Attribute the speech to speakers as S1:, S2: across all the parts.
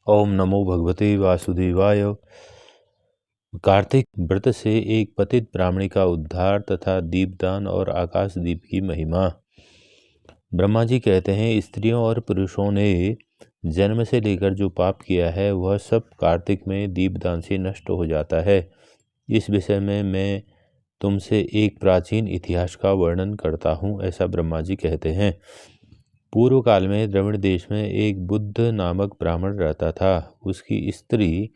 S1: ओम नमो भगवते वासुदेवाय। कार्तिक व्रत से एक पतित ब्राह्मणी का उद्धार तथा दीपदान और आकाश दीप की महिमा। ब्रह्मा जी कहते हैं, स्त्रियों और पुरुषों ने जन्म से लेकर जो पाप किया है वह सब कार्तिक में दीपदान से नष्ट हो जाता है। इस विषय में मैं तुमसे एक प्राचीन इतिहास का वर्णन करता हूँ, ऐसा ब्रह्मा जी कहते हैं। पूर्व काल में द्रविड़ देश में एक बुद्ध नामक ब्राह्मण रहता था। उसकी स्त्री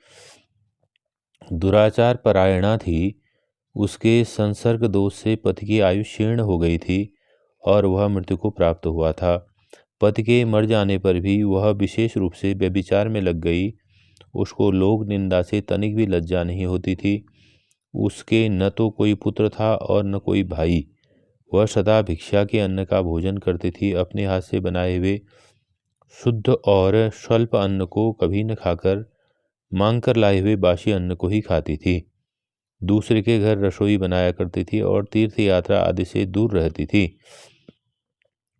S1: दुराचार परायणा थी। उसके संसर्ग दोष से पति की आयु क्षीण हो गई थी और वह मृत्यु को प्राप्त हुआ था। पति के मर जाने पर भी वह विशेष रूप से व्यभिचार में लग गई। उसको लोक निंदा से तनिक भी लज्जा नहीं होती थी। उसके न तो कोई पुत्र था और न कोई भाई। वह सदा भिक्षा के अन्न का भोजन करती थी। अपने हाथ से बनाए हुए शुद्ध और स्वल्प अन्न को कभी न खाकर मांग कर लाए हुए बासी अन्न को ही खाती थी। दूसरे के घर रसोई बनाया करती थी और तीर्थ यात्रा आदि से दूर रहती थी।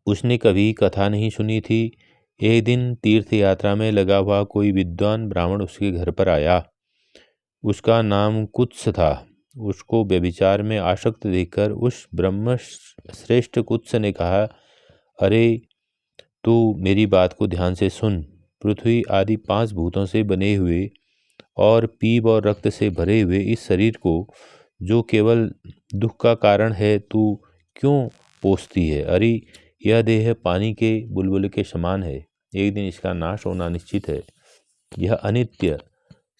S1: उसने कभी कथा नहीं सुनी थी। एक दिन तीर्थ यात्रा में लगा हुआ कोई विद्वान ब्राह्मण उसके घर पर आया। उसका नाम कुत्स था। उसको व्यभिचार में आसक्त देखकर उस ब्रह्म श्रेष्ठ कुत्स ने कहा, अरे तू मेरी बात को ध्यान से सुन। पृथ्वी आदि 5 भूतों से बने हुए और पीप और रक्त से भरे हुए इस शरीर को, जो केवल दुख का कारण है, तू क्यों पोसती है? अरे यह देह पानी के बुलबुल के समान है। एक दिन इसका नाश होना निश्चित है। यह अनित्य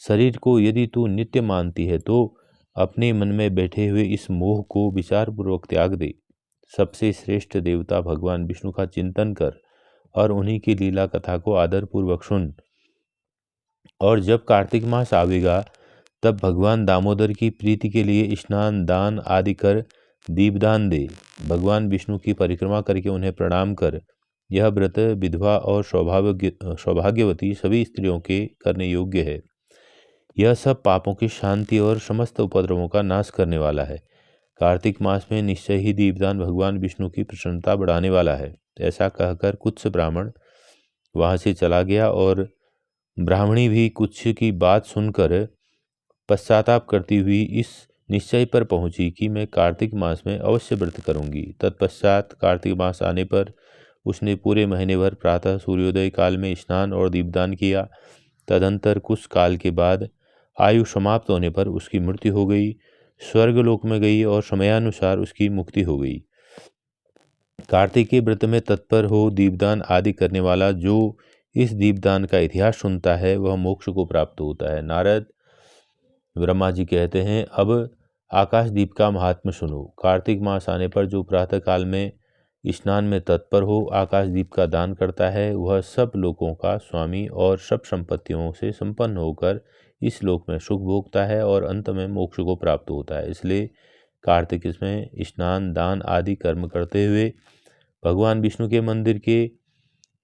S1: शरीर को यदि तू नित्य मानती है तो अपने मन में बैठे हुए इस मोह को विचारपूर्वक त्याग दे। सबसे श्रेष्ठ देवता भगवान विष्णु का चिंतन कर और उन्हीं की लीला कथा को आदरपूर्वक सुन। और जब कार्तिक मास आवेगा तब भगवान दामोदर की प्रीति के लिए स्नान दान आदि कर दीपदान दे। भगवान विष्णु की परिक्रमा करके उन्हें प्रणाम कर। यह व्रत विधवा और सौभाग्यवती सभी स्त्रियों के करने योग्य है। यह सब पापों की शांति और समस्त उपद्रवों का नाश करने वाला है। कार्तिक मास में निश्चय ही दीपदान भगवान विष्णु की प्रसन्नता बढ़ाने वाला है। ऐसा कहकर कुत्स ब्राह्मण वहाँ से चला गया और ब्राह्मणी भी कुछ की बात सुनकर पश्चाताप करती हुई इस निश्चय पर पहुंची कि मैं कार्तिक मास में अवश्य व्रत करूंगी। तत्पश्चात कार्तिक मास आने पर उसने पूरे महीने भर प्रातः सूर्योदय काल में स्नान और दीपदान किया। तदंतर कुछ काल के बाद आयु समाप्त होने पर उसकी मृत्यु हो गई। स्वर्गलोक में गई और समयानुसार उसकी मुक्ति हो गई। कार्तिक के व्रत में तत्पर हो दीपदान आदि करने वाला जो इस दीपदान का इतिहास सुनता है वह मोक्ष को प्राप्त होता है। नारद ब्रह्मा जी कहते हैं, अब आकाश दीप का महात्म्य सुनो। कार्तिक मास आने पर जो प्रातः काल में स्नान में तत्पर हो आकाश दीप का दान करता है वह सब लोगों का स्वामी और सब संपत्तियों से संपन्न होकर इस लोक में सुख भोगता है और अंत में मोक्ष को प्राप्त होता है। इसलिए कार्तिक में स्नान दान आदि कर्म करते हुए भगवान विष्णु के मंदिर के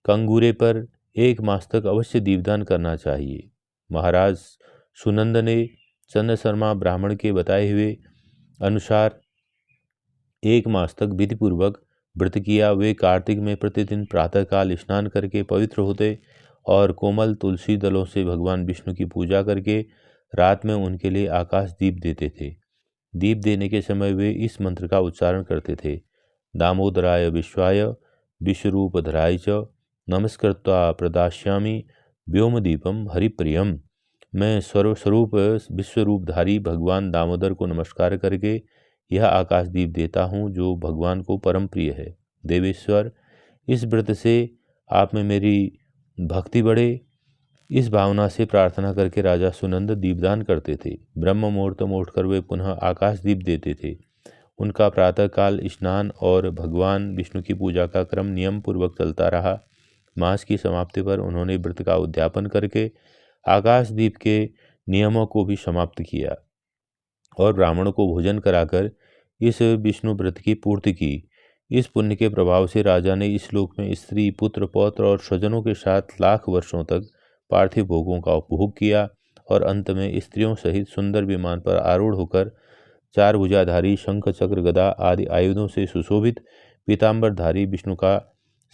S1: कंगूरे पर 1 मास तक अवश्य दीपदान करना चाहिए। महाराज सुनंद ने चंद्र शर्मा ब्राह्मण के बताए हुए अनुसार 1 मास तक विधिपूर्वक व्रत किया। वे कार्तिक में प्रतिदिन प्रातःकाल स्नान करके पवित्र होते और कोमल तुलसी दलों से भगवान विष्णु की पूजा करके रात में उनके लिए आकाश दीप देते थे। दीप देने के समय वे इस मंत्र का उच्चारण करते थे, दामोदराय विश्वाय विश्वरूपधराय च नमस्कृत्वा प्रदास्यामि व्योमदीपम हरिप्रियम। मैं सर्वस्वरूप विश्वरूपधारी भगवान दामोदर को नमस्कार करके यह आकाश दीप देता हूँ जो भगवान को परम प्रिय है। देवेश्वर, इस व्रत से आप में मेरी भक्ति बढ़े, इस भावना से प्रार्थना करके राजा सुनंद दीपदान करते थे। ब्रह्म मुहूर्त में उठकर वे पुनः आकाश दीप देते थे। उनका प्रातःकाल स्नान और भगवान विष्णु की पूजा का क्रम नियम पूर्वक चलता रहा। मास की समाप्ति पर उन्होंने व्रत का उद्यापन करके आकाशदीप के नियमों को भी समाप्त किया और ब्राह्मणों को भोजन कराकर इस विष्णु व्रत की पूर्ति की। इस पुण्य के प्रभाव से राजा ने इस लोक में स्त्री पुत्र पौत्र और स्वजनों के साथ लाख वर्षों तक पार्थिव भोगों का उपभोग किया और अंत में स्त्रियों सहित सुंदर विमान पर आरूढ़ होकर 4 भुजाधारी शंख चक्र गदा आदि आयुधों से सुशोभित पीताम्बरधारी विष्णु का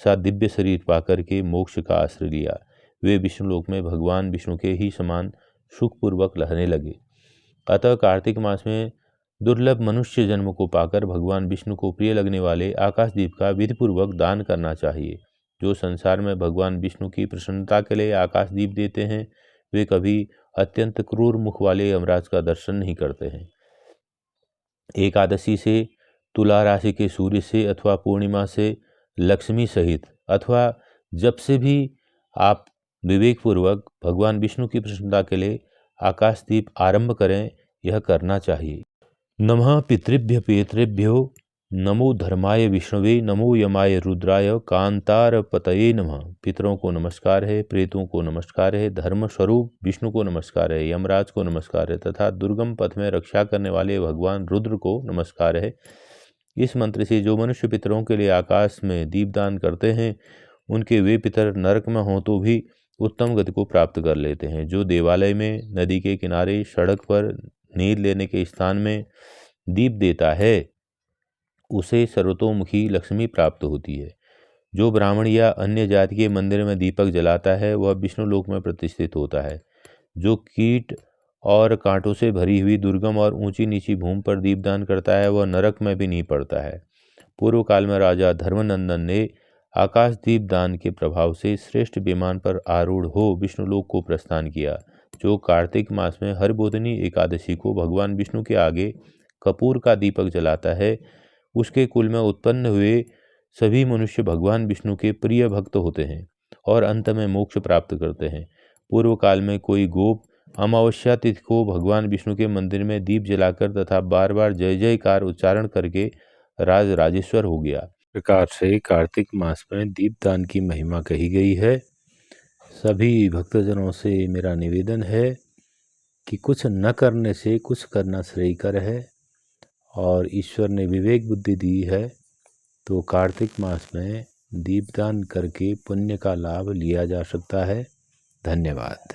S1: सा दिव्य शरीर पाकर के मोक्ष का आश्रय लिया। वे विष्णुलोक में भगवान विष्णु के ही समान सुखपूर्वक रहने लगे। अतः कार्तिक मास में दुर्लभ मनुष्य जन्म को पाकर भगवान विष्णु को प्रिय लगने वाले आकाशदीप का विधिपूर्वक दान करना चाहिए। जो संसार में भगवान विष्णु की प्रसन्नता के लिए आकाशदीप देते हैं, वे कभी अत्यंत क्रूर मुख वाले यमराज का दर्शन नहीं करते हैं। एकादशी से, तुला राशि के सूर्य से अथवा पूर्णिमा से लक्ष्मी सहित अथवा जब से भी आप विवेकपूर्वक भगवान विष्णु की प्रसन्नता के लिए आकाशदीप आरंभ करें, यह करना चाहिए। नमः पितृभ्य पितृभ्यो, नमो धर्माय विष्णवे, नमो यमाय रुद्राय, कांतार पतये नमः। पितरों को नमस्कार है, प्रेतों को नमस्कार है, धर्म स्वरूप विष्णु को नमस्कार है, यमराज को नमस्कार है तथा दुर्गम पथ में रक्षा करने वाले भगवान रुद्र को नमस्कार है। इस मंत्र से जो मनुष्य पितरों के लिए आकाश में दीपदान करते हैं, उनके वे पितर नरक में हों तो भी उत्तम गति को प्राप्त कर लेते हैं। जो देवालय में, नदी के किनारे, सड़क पर, नींद लेने के स्थान में दीप देता है, उसे सर्वतोमुखी लक्ष्मी प्राप्त होती है। जो ब्राह्मण या अन्य जाति के मंदिर में दीपक जलाता है, वह विष्णु लोक में प्रतिष्ठित होता है। जो कीट और कांटों से भरी हुई दुर्गम और ऊंची नीची भूमि पर दीपदान करता है, वह नरक में भी नहीं पड़ता है। पूर्व काल में राजा धर्मनंदन ने आकाशदीप दान के प्रभाव से श्रेष्ठ विमान पर आरूढ़ हो विष्णुलोक को प्रस्थान किया। जो कार्तिक मास में हरबोधिनी एकादशी को भगवान विष्णु के आगे कपूर का दीपक जलाता है, उसके कुल में उत्पन्न हुए सभी मनुष्य भगवान विष्णु के प्रिय भक्त होते हैं और अंत में मोक्ष प्राप्त करते हैं। पूर्व काल में कोई गोप अमावस्या तिथि को भगवान विष्णु के मंदिर में दीप जलाकर तथा बार बार जय जयकार उच्चारण करके राज राजेश्वर हो गया। प्रकार से कार्तिक मास में दीपदान की महिमा कही गई है। सभी भक्तजनों से मेरा निवेदन है कि कुछ न करने से कुछ करना श्रेयकर है, और ईश्वर ने विवेक बुद्धि दी है तो कार्तिक मास में दीपदान करके पुण्य का लाभ लिया जा सकता है। धन्यवाद।